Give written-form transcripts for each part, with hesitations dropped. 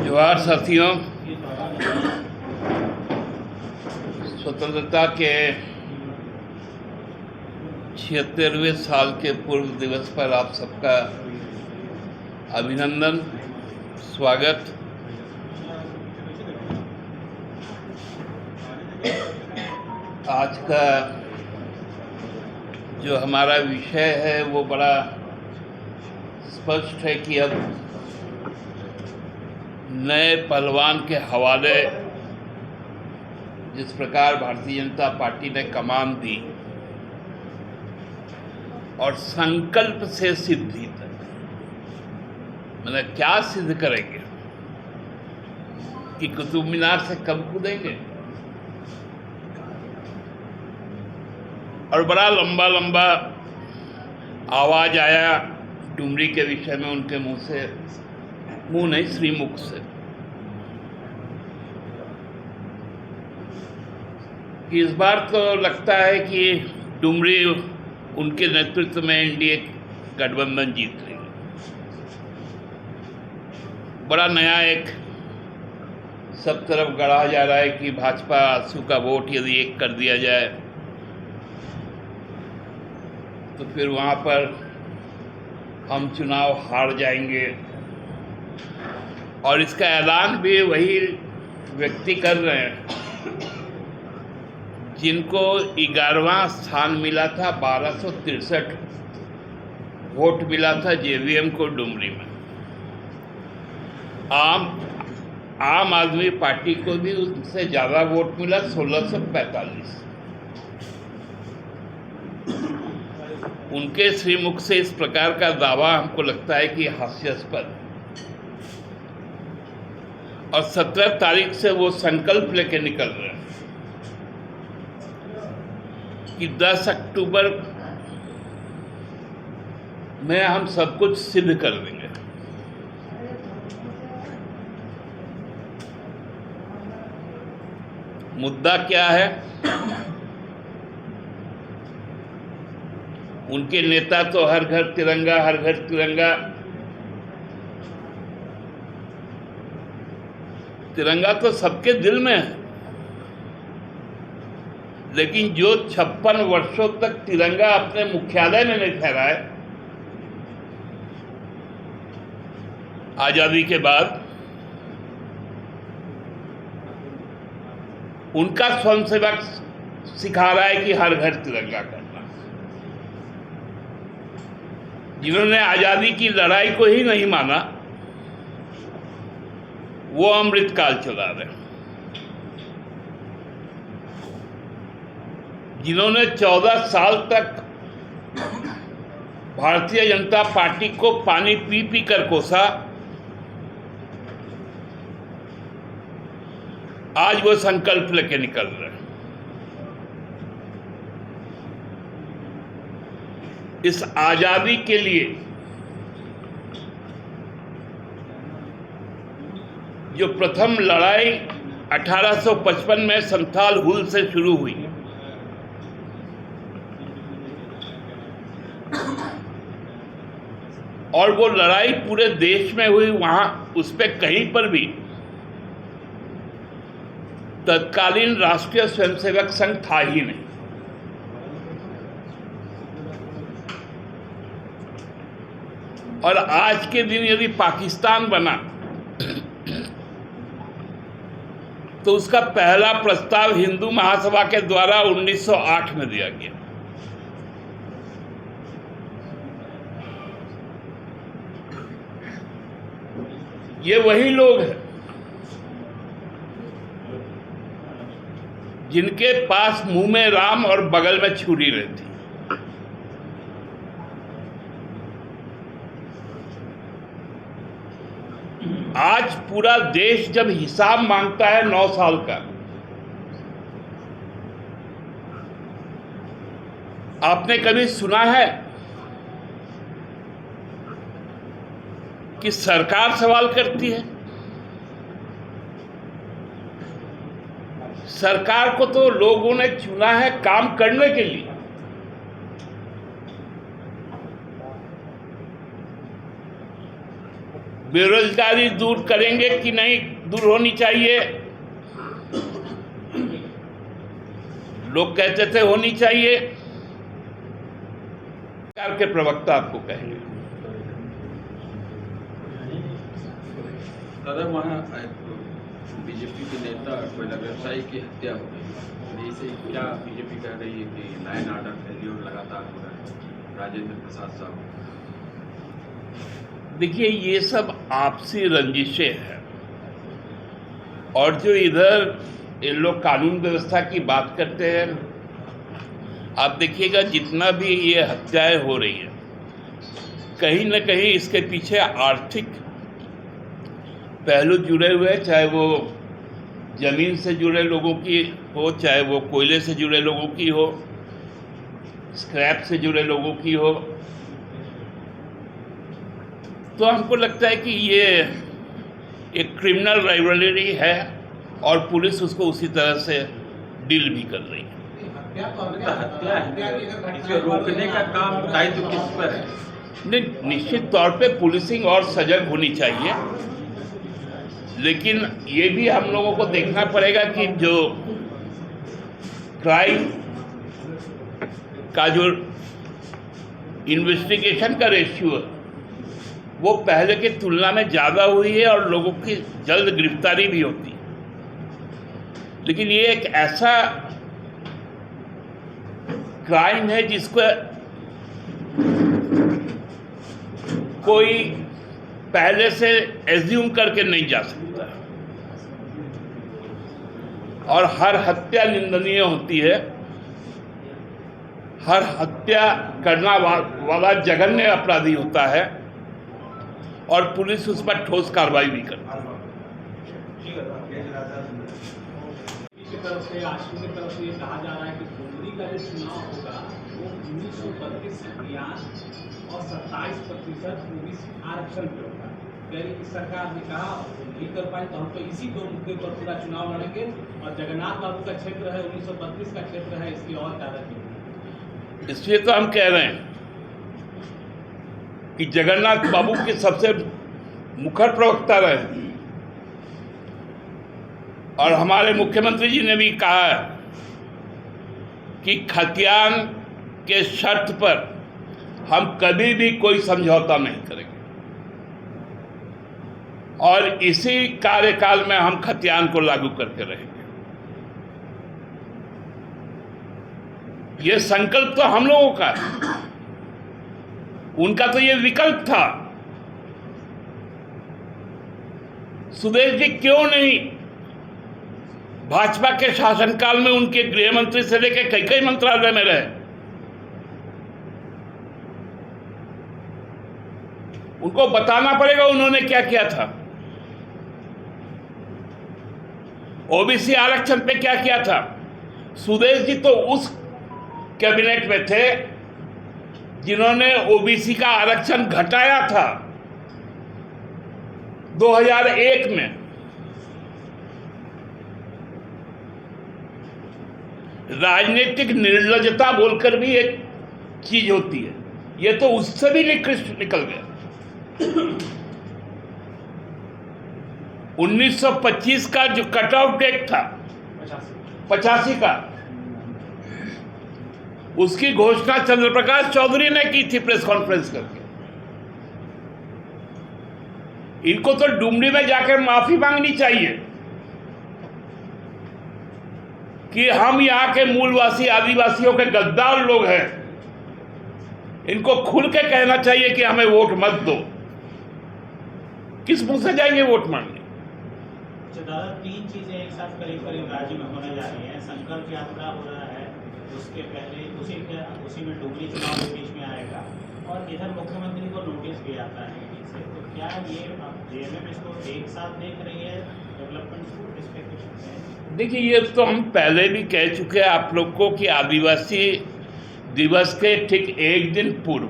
जोहार साथियों। स्वतंत्रता के 76वें साल के पूर्व दिवस पर आप सबका अभिनंदन, स्वागत। आज का जो हमारा विषय है वो बड़ा स्पष्ट है कि अब नए पहलवान के हवाले जिस प्रकार भारतीय जनता पार्टी ने कमान दी और संकल्प से सिद्धि तक, मतलब क्या सिद्ध करेंगे कि कुतुब मीनार से कम कूदेंगे। और बड़ा लंबा लंबा आवाज आया डुमरी के विषय में उनके मुंह से, मुंह नहीं श्रीमुख से, कि इस बार तो लगता है कि डुमरी उनके नेतृत्व में एनडीए गठबंधन जीत रही है। बड़ा नया एक सब तरफ गढ़ा जा रहा है कि भाजपा आंसू का वोट यदि एक कर दिया जाए तो फिर वहां पर हम चुनाव हार जाएंगे। और इसका ऐलान भी वही व्यक्ति कर रहे हैं जिनको 11वां स्थान मिला था, 1263 वोट मिला था जेवीएम को डुमरी में। आम आदमी पार्टी को भी उससे ज्यादा वोट मिला, 1645। उनके श्रीमुख से इस प्रकार का दावा हमको लगता है कि हास्यास्पद। और 17 तारीख से वो संकल्प लेके निकल रहे हैं कि 10 अक्टूबर में हम सब कुछ सिद्ध कर देंगे। मुद्दा क्या है? उनके नेता तो हर घर तिरंगा, हर घर तिरंगा। तिरंगा तो सबके दिल में है, लेकिन जो 56 वर्षों तक तिरंगा अपने मुख्यालय में नहीं फहराए, आजादी के बाद उनका स्वयंसेवक सिखा रहा है कि हर घर तिरंगा करना। जिन्होंने आजादी की लड़ाई को ही नहीं माना वो अमृतकाल चला रहे हैं। जिन्होंने 14 साल तक भारतीय जनता पार्टी को पानी पी पी कर कोसा, आज वो संकल्प लेके निकल रहे हैं। इस आजादी के लिए जो प्रथम लड़ाई 1855 में संथाल हुल से शुरू हुई, और वो लड़ाई पूरे देश में हुई, वहां उस पे कहीं पर भी तत्कालीन राष्ट्रीय स्वयंसेवक संघ था ही नहीं। और आज के दिन यदि पाकिस्तान बना तो उसका पहला प्रस्ताव हिंदू महासभा के द्वारा 1908 में दिया गया। ये वही लोग हैं जिनके पास मुंह में राम और बगल में छुरी रहती। आज पूरा देश जब हिसाब मांगता है 9 साल का, आपने कभी सुना है कि सरकार सवाल करती है? सरकार को तो लोगों ने चुना है काम करने के लिए। बेरोजगारी दूर करेंगे कि नहीं दूर होनी चाहिए? लोग कहते थे होनी चाहिए। सरकार के प्रवक्ता आपको कहेंगे। दादा, वहाँ बीजेपी के नेता कोयला व्यवसायी की हत्या हो गई, इसे क्या बीजेपी कह रही है कि लाइन ऑर्डर फेल्योर लगातार हो रहा है? राजेंद्र प्रसाद साहब, देखिए, ये सब आपसी रंजिशें हैं, और जो इधर ये लोग कानून व्यवस्था की बात करते हैं, आप देखिएगा जितना भी ये हत्याएं हो रही है, कहीं न कहीं इसके पीछे आर्थिक पहलू जुड़े हुए हैं, चाहे वो जमीन से जुड़े लोगों की हो, चाहे वो कोयले से जुड़े लोगों की हो, स्क्रैप से जुड़े लोगों की हो। तो हमको लगता है कि ये एक क्रिमिनल राइवलरी है और पुलिस उसको उसी तरह से डील भी कर रही है। हत्या है, इसे रोकने का काम दायित्व किस पर है? नहीं, निश्चित तौर पे पुलिसिंग और सजग होनी चाहिए, लेकिन ये भी हम लोगों को देखना पड़ेगा कि जो क्राइम का जो इन्वेस्टिगेशन का रेशियो है वो पहले की तुलना में ज़्यादा हुई है और लोगों की जल्द गिरफ्तारी भी होती है। लेकिन ये एक ऐसा क्राइम है जिसको कोई पहले से एज्यूम करके नहीं जा सकता, और हर हत्या निंदनीय होती है। हर हत्या करना वाला जघन्य अपराधी होता है और पुलिस उस पर ठोस कार्रवाई भी करती है। आश्रम की तरफ से ये कहा जा रहा है कि डुमरी का जो चुनाव होगा वो 1932 अभियान और 27% पुलिस आरक्षण पे होगा। यानी कि सरकार ने कहा नहीं कर पाए तो हम तो इसी दो मुद्दे पर पूरा चुनाव लड़ेंगे, और जगन्नाथ बाबू का क्षेत्र है 1932 का क्षेत्र है, इसकी और ज्यादा कीमत। इसलिए तो हम कह रहे हैं कि जगन्नाथ बाबू के सबसे मुखर प्रवक्ता रहे, और हमारे मुख्यमंत्री जी ने भी कहा है कि खतियान के शर्त पर हम कभी भी कोई समझौता नहीं करेंगे, और इसी कार्यकाल में हम खतियान को लागू करके रहेंगे। ये संकल्प तो हम लोगों का है, उनका तो ये विकल्प था। सुदेश जी क्यों नहीं भाजपा के शासनकाल में उनके गृह मंत्री से लेकर कई कई मंत्रालय में रहे? उनको बताना पड़ेगा उन्होंने क्या किया था, ओबीसी आरक्षण पे क्या किया था। सुदेश जी तो उस कैबिनेट में थे जिन्होंने ओबीसी का आरक्षण घटाया था 2001 में। राजनीतिक निर्लज्जता बोलकर भी एक चीज होती है, ये तो उससे भी निकृष्ट निकल गया। 1925 का जो कट ऑफ डेट था 85 का, उसकी घोषणा चंद्रप्रकाश चौधरी ने की थी प्रेस कॉन्फ्रेंस करके। इनको तो डुमरी में जाकर माफी मांगनी चाहिए कि हम यहाँ के मूलवासी आदिवासियों के गद्दार लोग हैं। इनको खुल के कहना चाहिए कि हमें वोट मत दो। किस मुंह से जाएंगे वोट मांगने? दादा, तीन चीजें एक साथ करीब करीब राज्य में होने जा रही हैं। संकल्प यात्रा हो रहा है, उसके पहले उसी में डुमरी चुनाव के बीच में आएगा, और इधर मुख्यमंत्री को नोटिस भी आता है से। तो क्या ये जेएमएम इसको एक साथ देख रही है, डेवलपमेंट को इस पे कुछ है? देखिए, ये तो हम पहले भी कह चुके हैं आप लोग को कि आदिवासी दिवस के ठीक एक दिन पूर्व,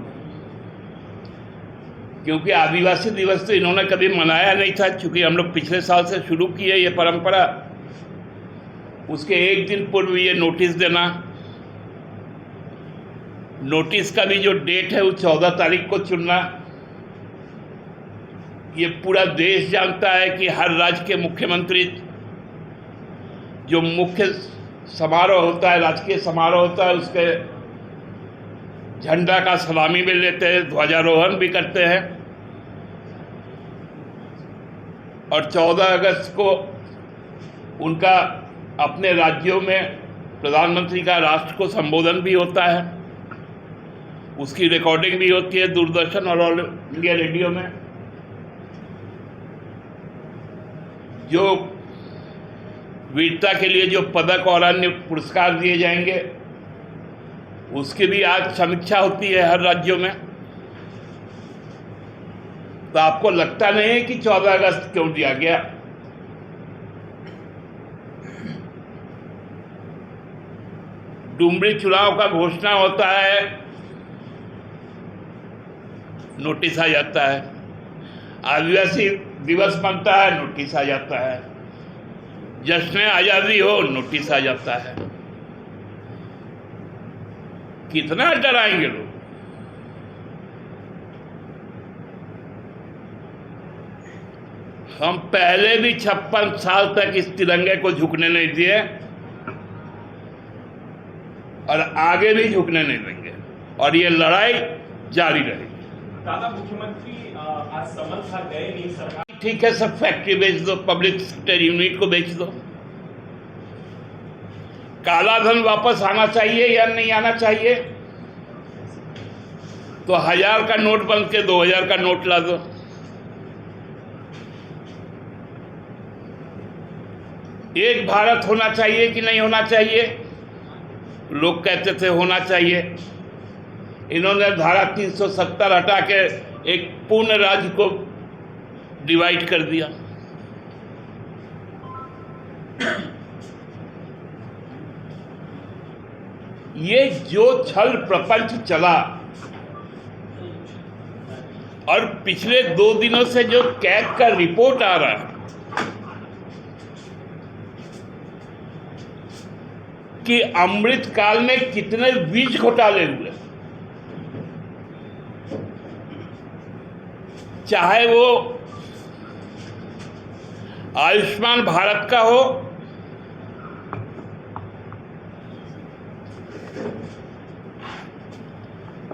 क्योंकि आदिवासी दिवस तो इन्होंने कभी मनाया नहीं था, चूंकि हम लोग पिछले साल से शुरू की है ये परंपरा, उसके एक दिन पूर्व ये नोटिस देना। नोटिस का भी जो डेट है वो 14 तारीख को चुनना, ये पूरा देश जानता है कि हर राज्य के मुख्यमंत्री जो मुख्य समारोह होता है, राजकीय समारोह होता है, उसके झंडा का सलामी भी लेते हैं, ध्वजारोहण भी करते हैं। और 14 अगस्त को उनका अपने राज्यों में प्रधानमंत्री का राष्ट्र को संबोधन भी होता है, उसकी रिकॉर्डिंग भी होती है दूरदर्शन और ऑल इंडिया रेडियो में। जो वीरता के लिए जो पदक और अन्य पुरस्कार दिए जाएंगे, उसकी भी आज समीक्षा होती है हर राज्यों में। तो आपको लगता नहीं है कि 14 अगस्त क्यों दिया गया? डुमरी चुनाव का घोषणा होता है, नोटिस आ जाता है। आदिवासी दिवस बनता है, नोटिस आ जाता है। जश्न आजादी हो, नोटिस आ जाता है। कितना डराएंगे लोग? हम पहले भी 56 साल तक इस तिरंगे को झुकने नहीं दिए और आगे भी झुकने नहीं देंगे, और ये लड़ाई जारी रहेगी। दादा, मुख्यमंत्री आज समन था, गए नहीं सरकार। ठीक है, सब फैक्ट्री बेच दो, पब्लिक सेक्टर यूनिट को बेच दो। काला धन वापस आना चाहिए या नहीं आना चाहिए? तो 1000 का नोट बंद के 2000 का नोट ला दो। एक भारत होना चाहिए कि नहीं होना चाहिए? लोग कहते थे होना चाहिए। इन्होंने धारा 370 हटा के एक पूर्ण राज्य को डिवाइड कर दिया। ये जो छल प्रपंच चला, और पिछले 2 दिनों से जो कैग का रिपोर्ट आ रहा है कि अमृत काल में कितने बीज घोटाले हुए, चाहे वो आयुष्मान भारत का हो,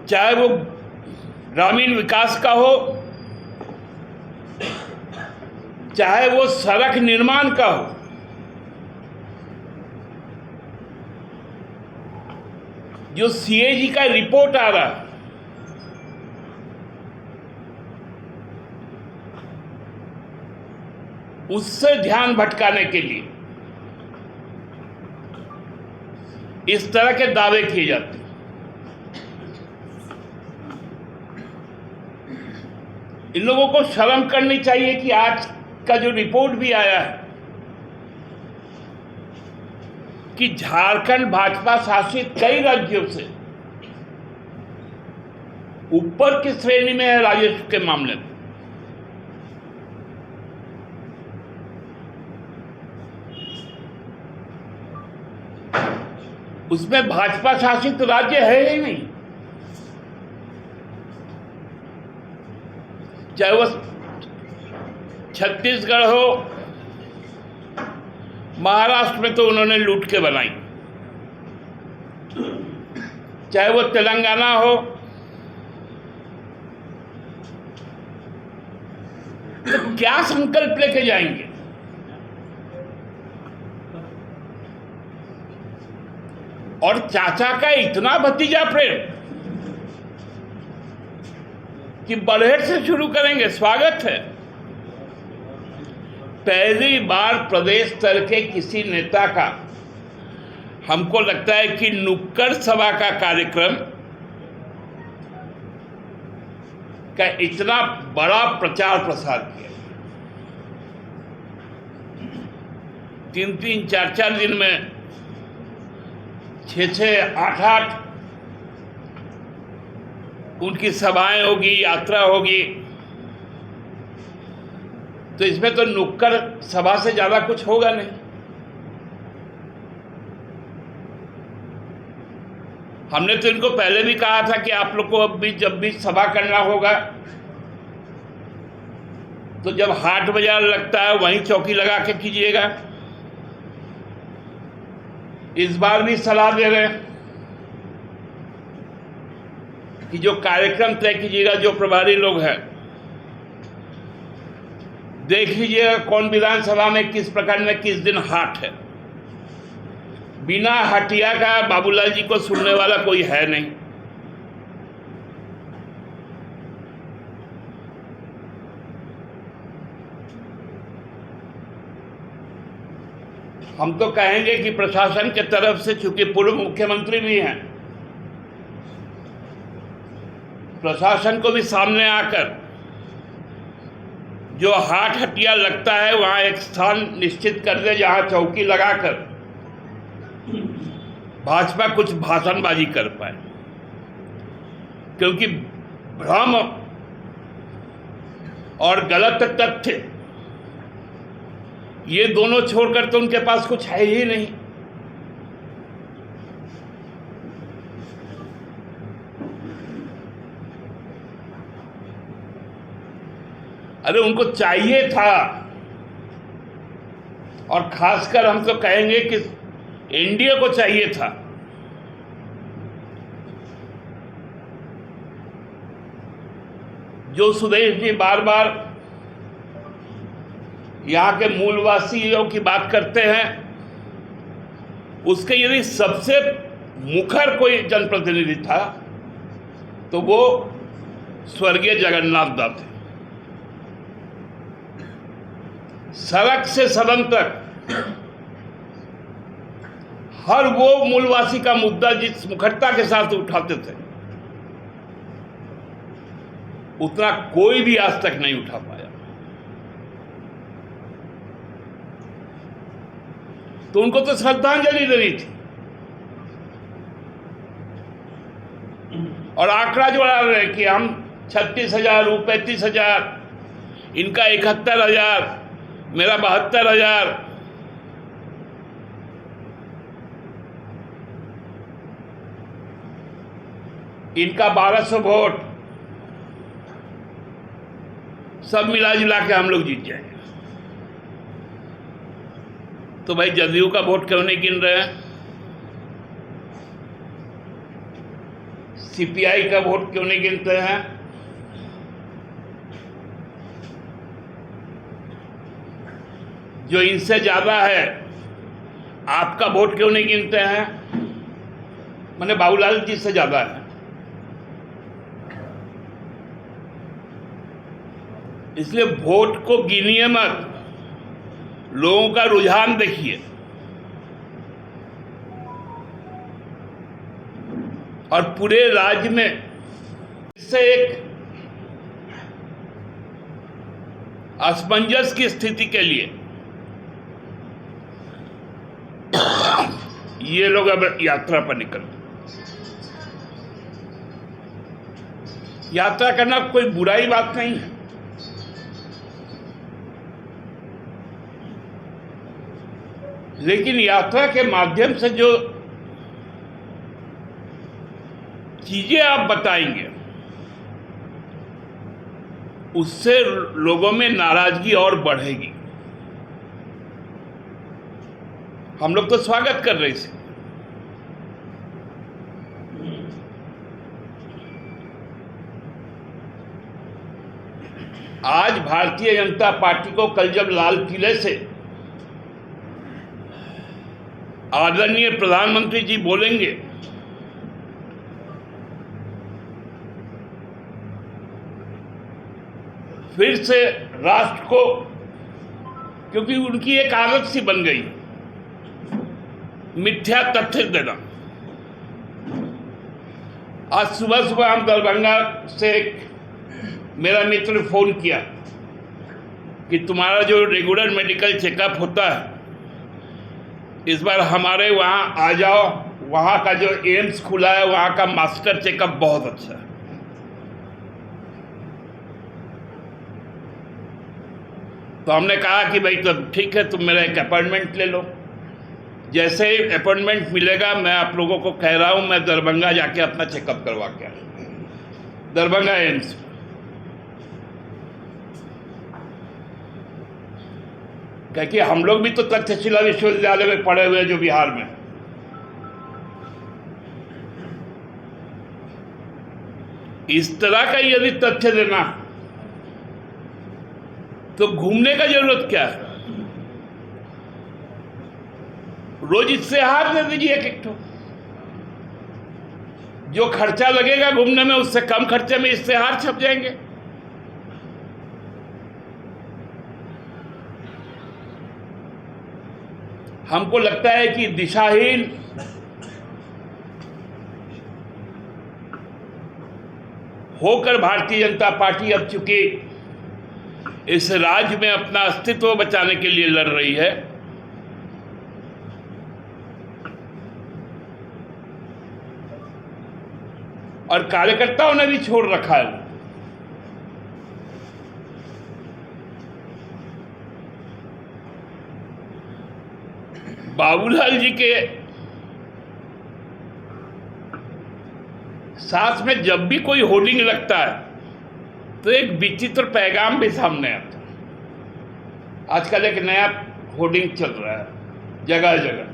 चाहे वो ग्रामीण विकास का हो, चाहे वो सड़क निर्माण का हो, जो सीएजी का रिपोर्ट आ रहा है, उससे ध्यान भटकाने के लिए इस तरह के दावे किए जाते हैं। इन लोगों को शर्म करनी चाहिए कि आज का जो रिपोर्ट भी आया है कि झारखंड भाजपा शासित कई राज्यों से ऊपर की श्रेणी में है राजस्व के मामले में। उसमें भाजपा शासित राज्य है ही नहीं, चाहे वो छत्तीसगढ़ हो, महाराष्ट्र में तो उन्होंने लूट के बनाई, चाहे वो तेलंगाना हो, तो क्या संकल्प लेके जाएंगे? और चाचा का इतना भतीजा प्रेम कि बरहेट से शुरू करेंगे। स्वागत है। पहली बार प्रदेश स्तर के किसी नेता का, हमको लगता है कि नुक्कड़ सभा का कार्यक्रम का इतना बड़ा प्रचार प्रसार किया। 3-3, 4-4 दिन में 6-6, 8-8 उनकी सभाएं होगी, यात्रा होगी। तो इसमें तो नुक्कड़ सभा से ज्यादा कुछ होगा नहीं। हमने तो इनको पहले भी कहा था कि आप लोग को अब भी जब भी सभा करना होगा तो जब हाट बाजार लगता है वहीं चौकी लगा के कीजिएगा। इस बार भी सलाह दे रहे हैं कि जो कार्यक्रम तय कीजिएगा, जो प्रभारी लोग हैं, देख लीजिएगा कौन विधानसभा में किस प्रकार में किस दिन हाट है। बिना हटिया का बाबूलाल जी को सुनने वाला कोई है नहीं। हम तो कहेंगे कि प्रशासन के तरफ से, चूंकि पूर्व मुख्यमंत्री भी हैं, प्रशासन को भी सामने आकर जो हाट हटिया लगता है वहां एक स्थान निश्चित कर दे जहां चौकी लगाकर भाजपा कुछ भाषणबाजी कर पाए। क्योंकि भ्रम और गलत तथ्य ये दोनों छोड़कर तो उनके पास कुछ है ही नहीं। अरे उनको चाहिए था, और खासकर हम तो कहेंगे कि एनडीए को चाहिए था जो सुदेश जी बार बार यहाँ के मूलवासियों की बात करते हैं, उसके यदि सबसे मुखर कोई जनप्रतिनिधि था तो वो स्वर्गीय जगन्नाथ दत्त थे। सड़क से सदन तक हर वो मूलवासी का मुद्दा जिस मुखरता के साथ उठाते थे, उतना कोई भी आज तक नहीं उठा पाया। तो उनको तो श्रद्धांजलि देनी थी, और आंकड़ा जोड़ा रहे कि हम 36,000, 35,000, इनका 71,000, मेरा 72,000। इनका 1200 वोट, सब मिला जुला के हम लोग जीत जाएंगे। तो भाई जदयू का वोट क्यों नहीं गिन रहे हैं? सीपीआई का वोट क्यों नहीं गिनते हैं? जो इनसे ज्यादा है आपका वोट क्यों नहीं गिनते हैं? मैंने बाबूलाल जी से ज्यादा है। इसलिए वोट को गिनिए मत, लोगों का रुझान देखिए। और पूरे राज्य में इससे एक असमंजस की स्थिति के लिए ये लोग अब यात्रा पर निकलते। यात्रा करना कोई बुराई बात नहीं है, लेकिन यात्रा के माध्यम से जो चीजें आप बताएंगे उससे लोगों में नाराजगी और बढ़ेगी। हम लोग तो स्वागत कर रहे थे। आज भारतीय जनता पार्टी को कल जब लाल किले से आदरणीय प्रधानमंत्री जी बोलेंगे फिर से राष्ट्र को, क्योंकि उनकी एक आदत सी बन गई मिथ्या तथ्य देना। आज सुबह सुबह हम दरभंगा से मेरा मित्र फोन किया कि तुम्हारा जो रेगुलर मेडिकल चेकअप होता है इस बार हमारे वहाँ आ जाओ, वहाँ का जो एम्स खुला है वहाँ का मास्टर चेकअप बहुत अच्छा है। तो हमने कहा कि भाई तो ठीक है, तुम मेरा एक अपॉइंटमेंट ले लो। जैसे ही अपॉइंटमेंट मिलेगा मैं आप लोगों को कह रहा हूँ मैं दरभंगा जाके अपना चेकअप करवा के आऊँ, दरभंगा एम्स। क्योंकि हम लोग भी तो तक्षशिला विश्वविद्यालय में पढ़े हुए हैं, जो बिहार में। इस तरह का यदि तथ्य देना तो घूमने का जरूरत क्या है? रोज इश्तेहार दे दीजिए एक ठो। जो खर्चा लगेगा घूमने में, उससे कम खर्चे में इश्तेहार छप जाएंगे। हमको लगता है कि दिशाहीन होकर भारतीय जनता पार्टी अब चूंकि इस राज्य में अपना अस्तित्व बचाने के लिए लड़ रही है, और कार्यकर्ताओं ने भी छोड़ रखा है। बाबूलाल जी के साथ में जब भी कोई होर्डिंग लगता है तो एक विचित्र पैगाम भी सामने आता है। आजकल एक नया होर्डिंग चल रहा है जगह जगह,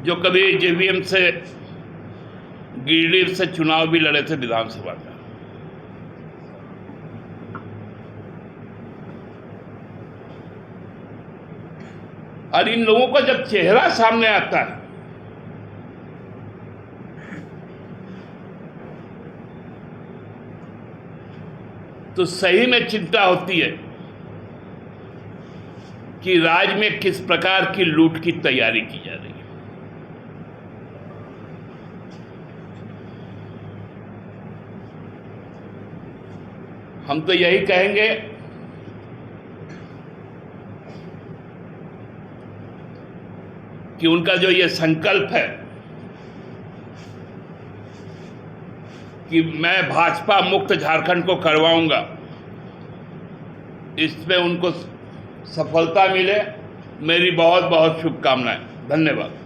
जो कभी जेवीएम से गिरिडीह से चुनाव भी लड़े थे विधानसभा का। और इन लोगों का जब चेहरा सामने आता है तो सही में चिंता होती है कि राज्य में किस प्रकार की लूट की तैयारी की जा रही है। हम तो यही कहेंगे कि उनका जो ये संकल्प है कि मैं भाजपा मुक्त झारखंड को करवाऊंगा, इसमें उनको सफलता मिले। मेरी बहुत बहुत शुभकामनाएं। धन्यवाद।